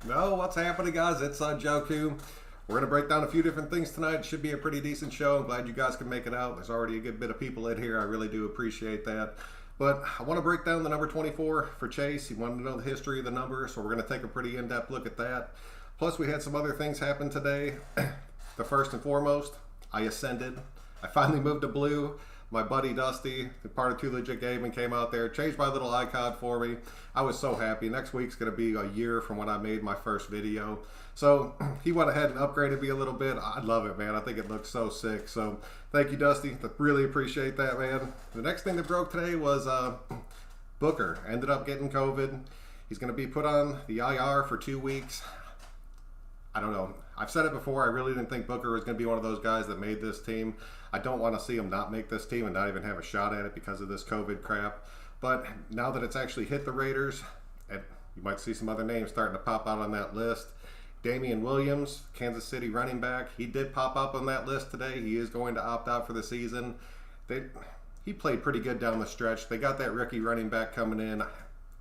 No, what's happening, guys? It's Joku. We're going to break down a few different things tonight. It should be a pretty decent show. I'm glad you guys can make it out. There's already a good bit of people in here. I really do appreciate that. But I want to break down the number 24 for Chase. He wanted to know the history of the number, so we're going to take a pretty in-depth look at that. Plus, we had some other things happen today. The first and foremost, I ascended. I finally moved to blue. My buddy Dusty, the part of Too Legit Gaming, came out there, changed my little icon for me. I was so happy. Next week's going to be a year from when I made my first video. So he went ahead and upgraded me a little bit. I love it, man. I think it looks so sick. So thank you, Dusty. I really appreciate that, man. The next thing that broke today was Booker ended up getting COVID. He's going to be put on the IR for 2 weeks. I don't know. I've said it before. I really didn't think Booker was going to be one of those guys that made this team. I don't want to see him not make this team and not even have a shot at it because of this COVID crap. But now that it's actually hit the Raiders, and you might see some other names starting to pop out on that list. Damian Williams, Kansas City running back, he did pop up on that list today. He is going to opt out for the season. He played pretty good down the stretch. They got that rookie running back coming in.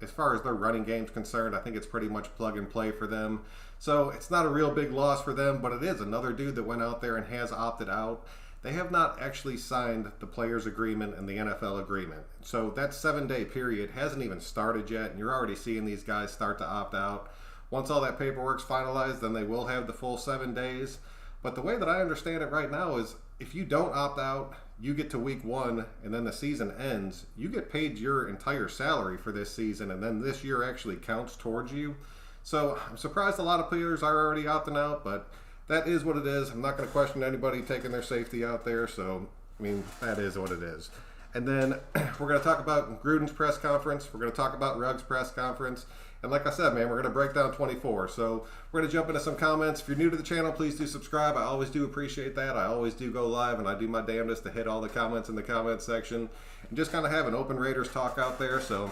As far as their running game's concerned, I think it's pretty much plug and play for them. So it's not a real big loss for them, but it is another dude that went out there and has opted out. They have not actually signed the players' agreement and the NFL agreement. So that 7-day period hasn't even started yet, and you're already seeing these guys start to opt out. Once all that paperwork's finalized, then they will have the full 7 days. But the way that I understand it right now is if you don't opt out, you get to week 1 and then the season ends, you get paid your entire salary for this season, and then this year actually counts towards you. So I'm surprised a lot of players are already opting out, but that is what it is. I'm not going to question anybody taking their safety out there. So, I mean, that is what it is. And then we're going to talk about Gruden's press conference. We're going to talk about Ruggs' press conference. And like I said, man, we're going to break down 24. So we're going to jump into some comments. If you're new to the channel, please do subscribe. I always do appreciate that. I always do go live, and I do my damnedest to hit all the comments in the comment section and just kind of have an open Raiders talk out there. So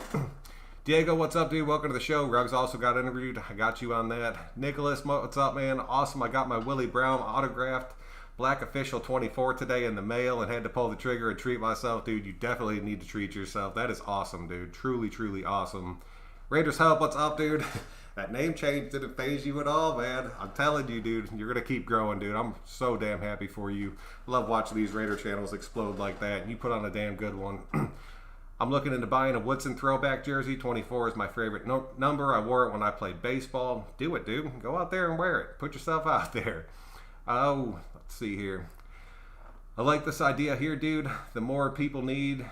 Diego, what's up, dude? Welcome to the show. Ruggs also got interviewed. I got you on that. Nicholas, what's up, man? Awesome. I got my Willie Brown autographed Black Official 24 today in the mail and had to pull the trigger and treat myself. Dude, you definitely need to treat yourself. That is awesome, dude. Truly, truly awesome. Raiders Hub, what's up, dude? That name change didn't phase you at all, man. I'm telling you, dude, you're going to keep growing, dude. I'm so damn happy for you. Love watching these Raider channels explode like that, and you put on a damn good one. I'm looking into buying a Woodson throwback jersey. 24 is my favorite number. I wore it when I played baseball. Do it, dude. Go out there and wear it. Put yourself out there. Oh, let's see here. I like this idea here, dude. The more people need...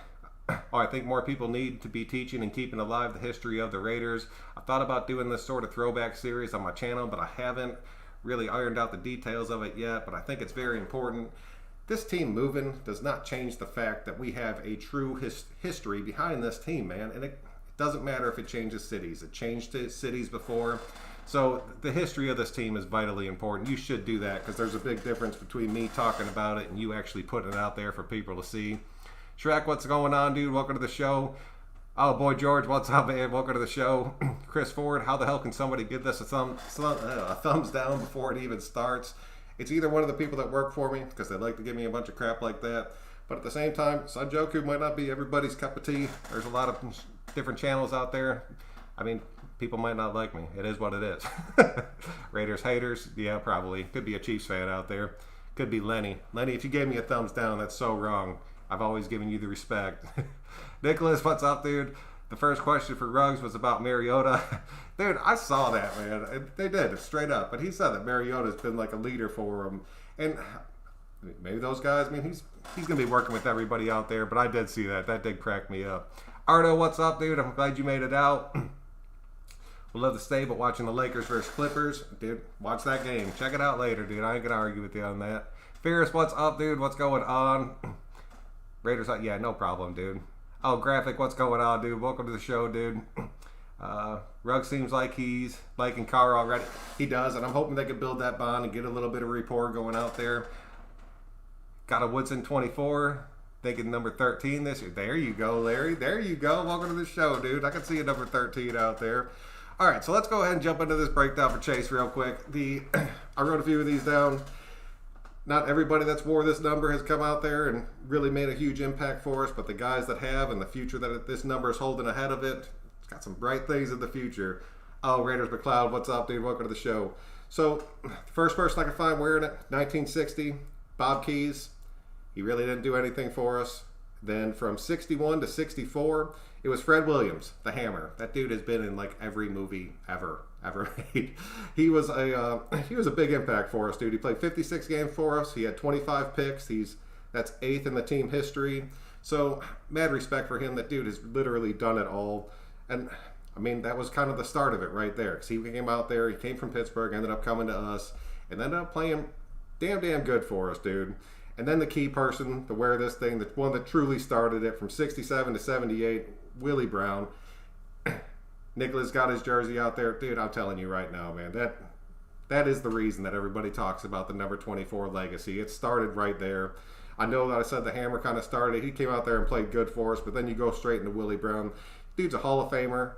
I think more people need to be teaching and keeping alive the history of the Raiders. I thought about doing this sort of throwback series on my channel, but I haven't really ironed out the details of it yet, but I think it's very important. This team moving does not change the fact that we have a true history behind this team, man. And it doesn't matter if it changes cities. It changed cities before. So the history of this team is vitally important. You should do that because there's a big difference between me talking about it and you actually putting it out there for people to see. Shrek, what's going on, dude? Welcome to the show. Oh, boy, George, what's up, man? Welcome to the show. Chris Ford, how the hell can somebody give this a thumbs down before it even starts? It's either one of the people that work for me, because they like to give me a bunch of crap like that, but at the same time, Sanjoku might not be everybody's cup of tea. There's a lot of different channels out there. I mean, people might not like me. It is what it is. Raiders haters? Yeah, probably. Could be a Chiefs fan out there. Could be Lenny. Lenny, if you gave me a thumbs down, that's so wrong. I've always given you the respect. Nicholas, what's up, dude? The first question for Ruggs was about Mariota. Dude, I saw that, man. They did, straight up. But he said that Mariota's been like a leader for him. And maybe those guys, I mean, he's going to be working with everybody out there. But I did see that. That did crack me up. Ardo, what's up, dude? I'm glad you made it out. We'll love to stay, but watching the Lakers versus Clippers, dude, watch that game. Check it out later, dude. I ain't going to argue with you on that. Ferris, what's up, dude? What's going on? Raiders, yeah, no problem, dude. Oh, Graphic, what's going on, dude? Welcome to the show, dude. Rugg seems like he's liking Carr already. He does, and I'm hoping they can build that bond and get a little bit of rapport going out there. Got a Woodson 24, thinking number 13 this year. There you go, Larry. There you go. Welcome to the show, dude. I can see a number 13 out there. All right, so let's go ahead and jump into this breakdown for Chase real quick. I wrote a few of these down. Not everybody that's wore this number has come out there and really made a huge impact for us, but the guys that have and the future that this number is holding ahead of it, it's got some bright things in the future. Oh, Raiders McLeod, what's up, dude? Welcome to the show. So, the first person I could find wearing it, 1960, Bob Keys. He really didn't do anything for us. Then from 61 to 64, it was Fred Williams, the Hammer. That dude has been in like every movie ever made. He was a big impact for us, dude. He played 56 games for us. He had 25 picks. That's 8th in the team history. So, mad respect for him. That dude has literally done it all. And I mean, that was kind of the start of it right there. Because he came out there, he came from Pittsburgh, ended up coming to us, and ended up playing damn good for us, dude. And then the key person to wear this thing, the one that truly started it from 67 to 78, Willie Brown. Nicholas got his jersey out there. Dude, I'm telling you right now, man, that is the reason that everybody talks about the number 24 legacy. It started right there. I know that I said the Hammer kind of started. He came out there and played good for us, but then you go straight into Willie Brown. Dude's a Hall of Famer,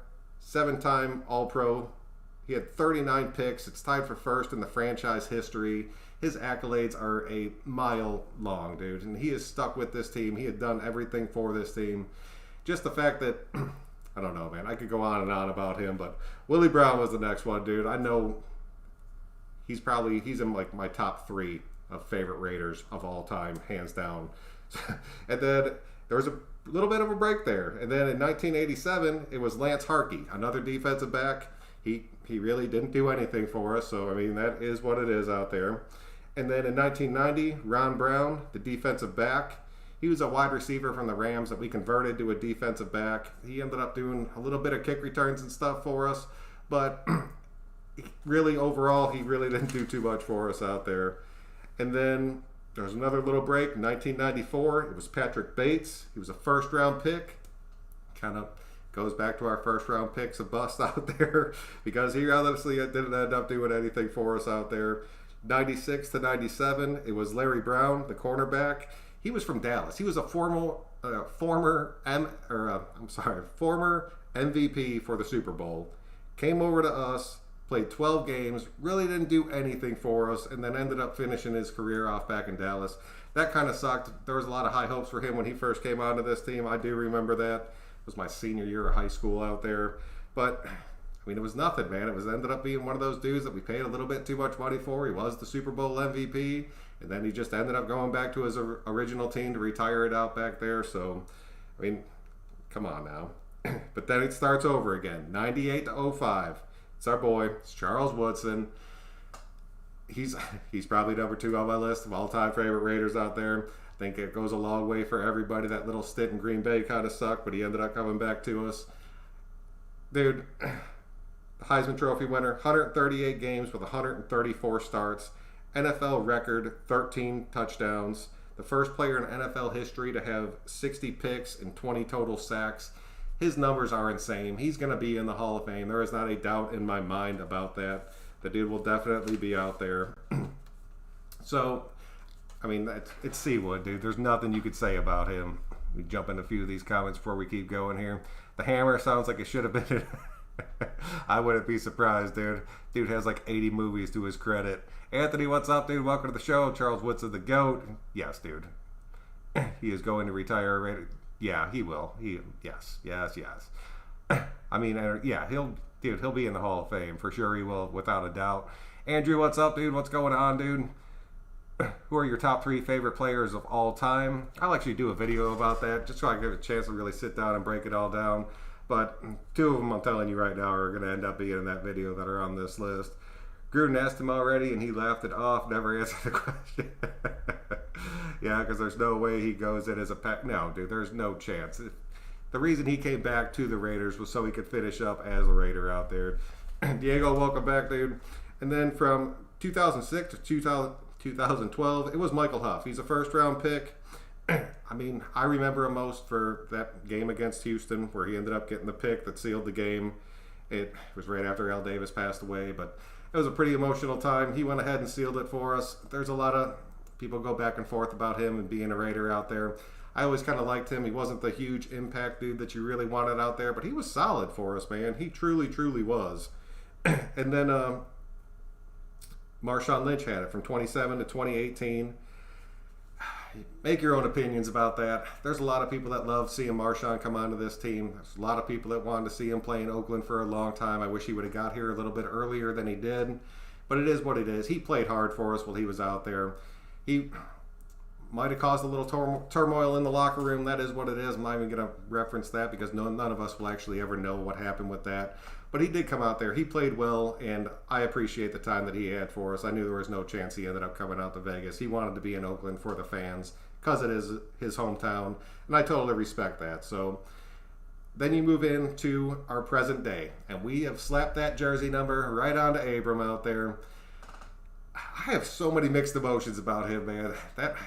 7-time All-Pro. He had 39 picks. It's tied for first in the franchise history. His accolades are a mile long, dude. And he is stuck with this team. He had done everything for this team. Just the fact that, I don't know, man. I could go on and on about him, but Willie Brown was the next one, dude. I know he's in like my top 3 of favorite Raiders of all time, hands down. And then there was a little bit of a break there. And then in 1987, it was Lance Harkey, another defensive back. He really didn't do anything for us. So, I mean, that is what it is out there. And then in 1990, Ron Brown, the defensive back. He was a wide receiver from the Rams that we converted to a defensive back. He ended up doing a little bit of kick returns and stuff for us. But really, overall, he really didn't do too much for us out there. And then there was another little break. 1994, it was Patrick Bates. He was a first-round pick. Kind of goes back to our first-round picks, a bust out there, because he honestly didn't end up doing anything for us out there. 96 to 97, it was Larry Brown, the cornerback. He was from Dallas. He was a former MVP for the Super Bowl. Came over to us, played 12 games, really didn't do anything for us, and then ended up finishing his career off back in Dallas. That kind of sucked. There was a lot of high hopes for him when he first came onto this team. I do remember that. It was my senior year of high school out there. But, I mean, it was nothing, man. It ended up being one of those dudes that we paid a little bit too much money for. He was the Super Bowl MVP, and then he just ended up going back to his original team to retire it out back there. So, I mean, come on now. But then it starts over again, 98 to 05. It's our boy. It's Charles Woodson. He's probably number 2 on my list of all-time favorite Raiders out there. I think it goes a long way for everybody. That little stint in Green Bay kind of sucked, but he ended up coming back to us. Dude, the Heisman Trophy winner, 138 games with 134 starts. NFL record, 13 touchdowns. The first player in NFL history to have 60 picks and 20 total sacks. His numbers are insane. He's going to be in the Hall of Fame. There is not a doubt in my mind about that. The dude will definitely be out there. So, I mean, it's Seawood, dude. There's nothing you could say about him. We jump into a few of these comments before we keep going here. The Hammer sounds like it should have been. I wouldn't be surprised, dude. Dude has like 80 movies to his credit. Anthony, what's up, dude? Welcome to the show. Charles Woodson, the GOAT. Yes, dude. He is going to retire. Yeah, he will. Yes. I mean, yeah, he'll be in the Hall of Fame for sure. He will, without a doubt. Andrew, what's up, dude? What's going on, dude? Who are your top 3 favorite players of all time? I'll actually do a video about that, just so I can get a chance to really sit down and break it all down. But 2 of them, I'm telling you right now, are going to end up being in that video that are on this list. Gruden asked him already, and he laughed it off, never answered the question. Yeah, because there's no way he goes in as a pack. No, dude, there's no chance. The reason he came back to the Raiders was so he could finish up as a Raider out there. Diego, welcome back, dude. And then from 2006 to 2012, it was Michael Huff. He's a first-round pick. I mean, I remember him most for that game against Houston where he ended up getting the pick that sealed the game. It was right after Al Davis passed away, but it was a pretty emotional time. He went ahead and sealed it for us. There's a lot of people go back and forth about him and being a Raider out there. I always kind of liked him. He wasn't the huge impact dude that you really wanted out there, but he was solid for us, man. He truly was. And then Marshawn Lynch had it from 27 to 2018. make your own opinions about that. There's a lot of people that love seeing Marshawn come onto this team. There's a lot of people that wanted to see him play in Oakland for a long time. I wish he would have got here a little bit earlier than he did. But it is what it is. He played hard for us while he was out there. He might have caused a little turmoil in the locker room. That is what it is. I'm not even going to reference that because none of us will actually ever know what happened with that. But he did come out there. He played well, and I appreciate the time that he had for us. I knew there was no chance he ended up coming out to Vegas. He wanted to be in Oakland for the fans because it is his hometown, and I totally respect that. So then you move into our present day, and we have slapped that jersey number right onto Abram out there. I have so many mixed emotions about him, man. That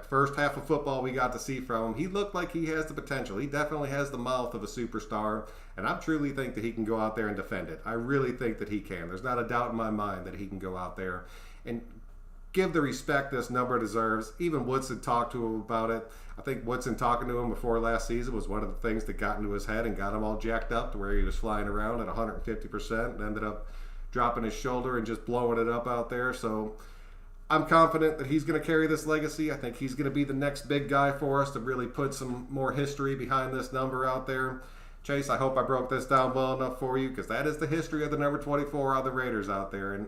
first half of football we got to see from him, he looked like he has the potential. He definitely has the mouth of a superstar, and I truly think that he can go out there and defend it. I really think that he can. There's not a doubt in my mind that he can go out there and give the respect this number deserves. Even Woodson talked to him about it. I think Woodson talking to him before last season was one of the things that got into his head and got him all jacked up to where he was flying around at 150% and ended up dropping his shoulder and just blowing it up out there. So I'm confident that he's going to carry this legacy. I think he's going to be the next big guy for us to really put some more history behind this number out there. Chase, I hope I broke this down well enough for you because that is the history of the number 24 on the Raiders out there. And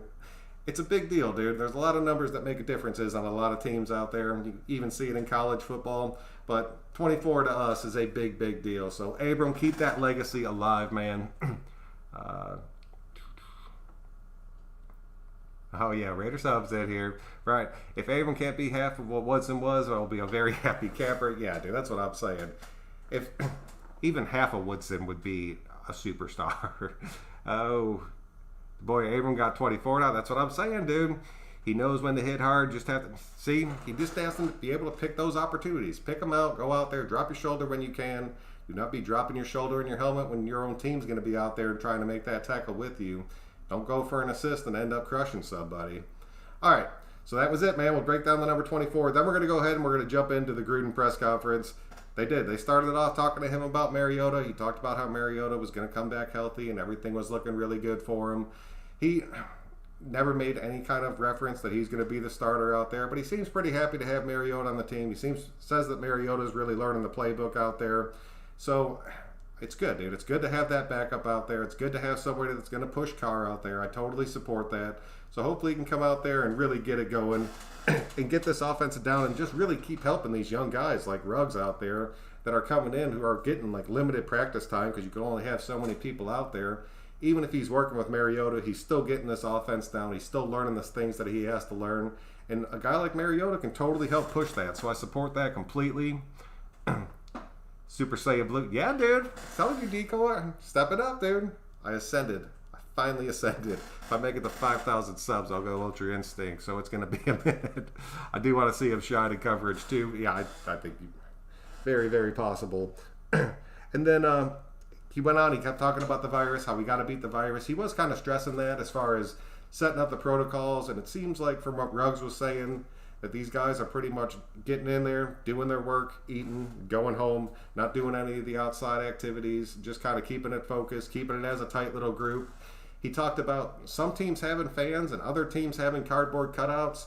it's a big deal, dude. There's a lot of numbers that make differences on a lot of teams out there. You even see it in college football. But 24 to us is a big, big deal. So, Abram, keep that legacy alive, man. Oh, yeah, Raider subs in here. Right. If Abram can't be half of what Woodson was, I'll be a very happy camper. Yeah, dude, that's what I'm saying. If even half of Woodson would be a superstar. Oh, boy, Abram got 24 now. That's what I'm saying, dude. He knows when to hit hard. Just have to see. He just has to be able to pick those opportunities. Pick them out. Go out there. Drop your shoulder when you can. Do not be dropping your shoulder in your helmet when your own team's going to be out there trying to make that tackle with you. Don't go for an assist and end up crushing somebody. All right. So that was it, man. We'll break down the number 24. Then we're going to go ahead and we're going to jump into the Gruden press conference. They did. They started it off talking to him about Mariota. He talked about how Mariota was going to come back healthy and everything was looking really good for him. He never made any kind of reference that he's going to be the starter out there, but he seems pretty happy to have Mariota on the team. He says that Mariota is really learning the playbook out there. So it's good, dude. It's good to have that backup out there. It's good to have somebody that's going to push Carr out there. I totally support that. So hopefully he can come out there and really get it going and get this offensive down and just really keep helping these young guys like Ruggs out there that are coming in who are getting like limited practice time because you can only have so many people out there. Even if he's working with Mariota, he's still getting this offense down. He's still learning the things that he has to learn. And a guy like Mariota can totally help push that. So I support that completely. Super Saiyan Blue. Yeah, dude. Telling you, Deco. Step it up, dude. I ascended. I finally ascended. If I make it to 5,000 subs, I'll go Ultra Instinct. So it's going to be a minute. I do want to see him shine in coverage, too. Yeah, I think very, very possible. And then he went on. He kept talking about the virus, how we got to beat the virus. He was kind of stressing that as far as setting up the protocols. And it seems like from what Ruggs was saying, that these guys are pretty much getting in there, doing their work, eating, going home, not doing any of the outside activities, just kind of keeping it focused, keeping it as a tight little group. He talked about some teams having fans and other teams having cardboard cutouts.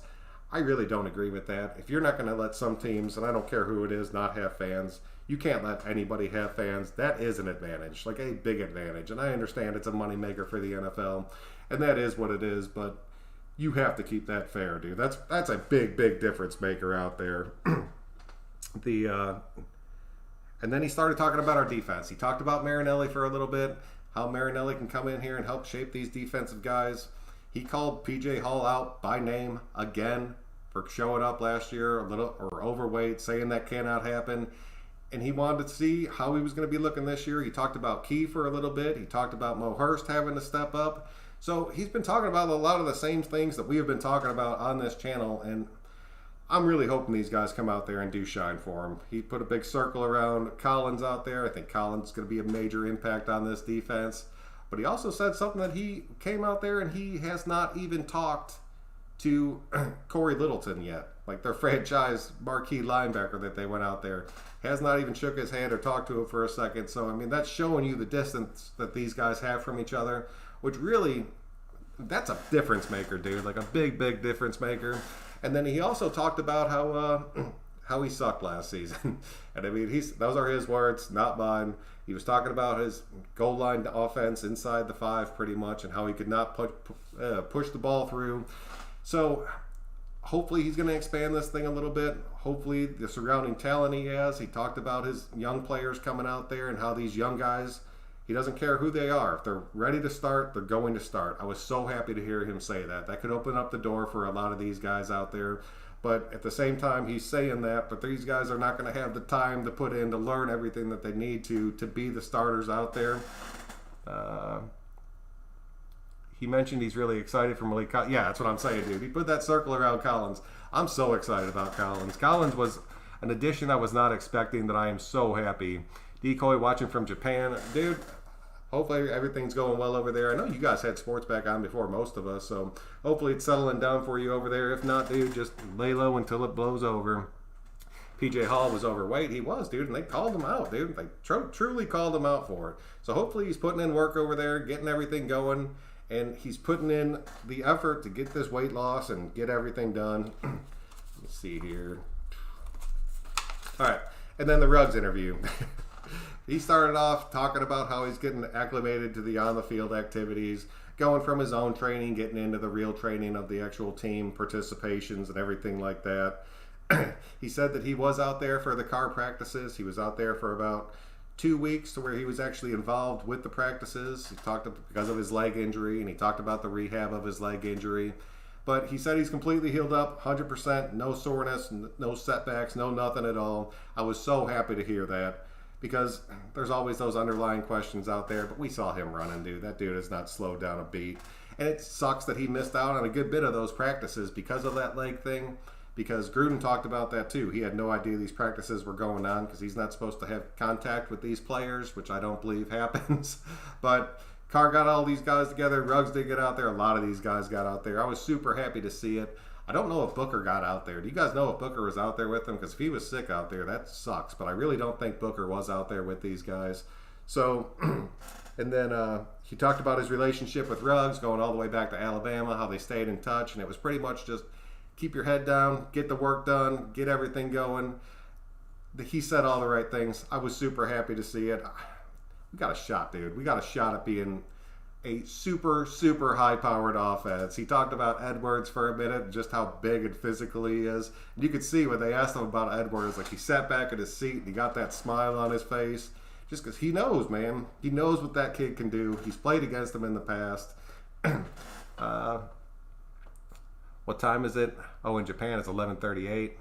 I really don't agree with that. If you're not going to let some teams, and I don't care who it is, not have fans, you can't let anybody have fans. That is an advantage, like a big advantage. And I understand it's a moneymaker for the NFL, and that is what it is, but you have to keep that fair, dude. That's a big, big difference maker out there. And then he started talking about our defense. He talked about Marinelli for a little bit, how Marinelli can come in here and help shape these defensive guys. He called P.J. Hall out by name again for showing up last year a little or overweight, saying that cannot happen. And he wanted to see how he was going to be looking this year. He talked about Key for a little bit. He talked about Mo Hurst having to step up. So he's been talking about a lot of the same things that we have been talking about on this channel, and I'm really hoping these guys come out there and do shine for him. He put a big circle around Collins out there. I think Collins is going to be a major impact on this defense. But he also said something that he came out there and he has not even talked to Corey Littleton yet, like their franchise marquee linebacker that they went out there. Has not even shook his hand or talked to him for a second. So, I mean, that's showing you the distance that these guys have from each other, which really that's a difference maker, dude. Like a big, big difference maker. And then he also talked about how he sucked last season. And I mean, those are his words, not mine. He was talking about his goal line offense inside the 5 pretty much, and how he could not push the ball through. So hopefully he's going to expand this thing a little bit. Hopefully the surrounding talent he has. He talked about his young players coming out there and how these young guys, he doesn't care who they are. If they're ready to start, they're going to start. I was so happy to hear him say that. That could open up the door for a lot of these guys out there. But at the same time, he's saying that, but these guys are not going to have the time to put in to learn everything that they need to be the starters out there. He mentioned he's really excited for Malik Collins. Yeah, that's what I'm saying, dude. He put that circle around Collins. I'm so excited about Collins. Collins was an addition I was not expecting, that I am so happy. Decoy watching from Japan. Dude, hopefully everything's going well over there. I know you guys had sports back on before most of us, so hopefully it's settling down for you over there. If not, dude, just lay low until it blows over. PJ Hall was overweight. He was, dude, and they called him out, dude. They truly called him out for it. So hopefully he's putting in work over there, getting everything going, and he's putting in the effort to get this weight loss and get everything done. Let's see here. All right, and then the Ruggs interview. He started off talking about how he's getting acclimated to the on-the-field activities, going from his own training, getting into the real training of the actual team participations and everything like that. He said that he was out there for the car practices. He was out there for about 2 weeks, to where he was actually involved with the practices. He talked because of his leg injury, and he talked about the rehab of his leg injury. But he said he's completely healed up, 100%, no soreness, no setbacks, no nothing at all. I was so happy to hear that, because there's always those underlying questions out there. But we saw him running, dude. That dude has not slowed down a beat. And it sucks that he missed out on a good bit of those practices because of that leg thing. Because Gruden talked about that too. He had no idea these practices were going on, because he's not supposed to have contact with these players, which I don't believe happens. But Carr got all these guys together. Ruggs did get out there. A lot of these guys got out there. I was super happy to see it. I don't know if Booker got out there. Do you guys know if Booker was out there with them? Because if he was sick out there, that sucks. But I really don't think Booker was out there with these guys. So, and then he talked about his relationship with Ruggs, going all the way back to Alabama, how they stayed in touch. And it was pretty much just keep your head down, get the work done, get everything going. He said all the right things. I was super happy to see it. We got a shot, dude. We got a shot at being a super, super high-powered offense. He talked about Edwards for a minute, just how big and physical he is. And you could see when they asked him about Edwards, like he sat back in his seat and he got that smile on his face. Just because he knows, man. He knows what that kid can do. He's played against him in the past. What time is it? Oh, in Japan it's 11:38.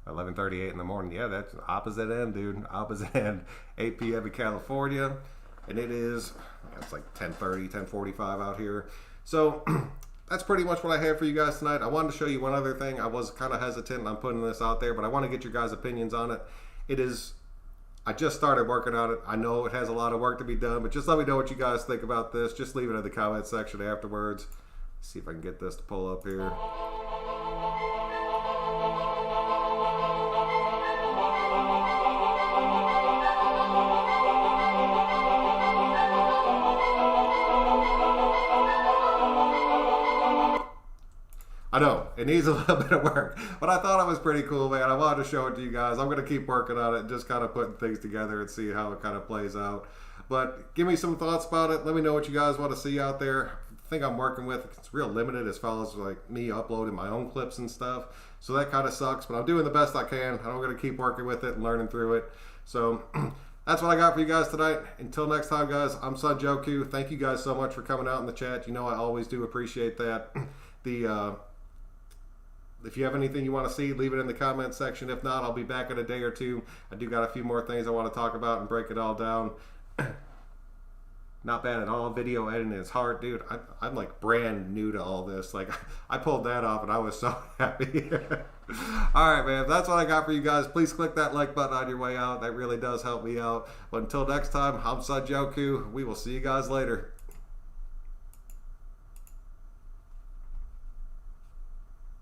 11:38 in the morning. Yeah, that's opposite end, dude. Opposite end. 8 p.m. in California. And it is, it's like 10:30, 10:45 out here. So that's pretty much what I have for you guys tonight. I wanted to show you one other thing. I was kind of hesitant on putting this out there, but I want to get your guys' opinions on it. I just started working on it. I know it has a lot of work to be done, but just let me know what you guys think about this. Just leave it in the comment section afterwards. See if I can get this to pull up here. I know, it needs a little bit of work, but I thought it was pretty cool, man. I wanted to show it to you guys. I'm going to keep working on it and just kind of putting things together and see how it kind of plays out. But give me some thoughts about it. Let me know what you guys want to see out there. The thing I'm working with, it's real limited as far as like me uploading my own clips and stuff. So that kind of sucks, but I'm doing the best I can. I'm going to keep working with it and learning through it. So that's what I got for you guys tonight. Until next time, guys, I'm Son Joku. Thank you guys so much for coming out in the chat. You know I always do appreciate that. If you have anything you want to see, leave it in the comment section. If not, I'll be back in a day or two. I do got a few more things I want to talk about and break it all down. Not bad at all. Video editing is hard, dude. I'm like brand new to all this. Like, I pulled that off and I was so happy. All right, man. If that's what I got for you guys, please click that like button on your way out. That really does help me out. But until next time, I'm Son Joku. We will see you guys later.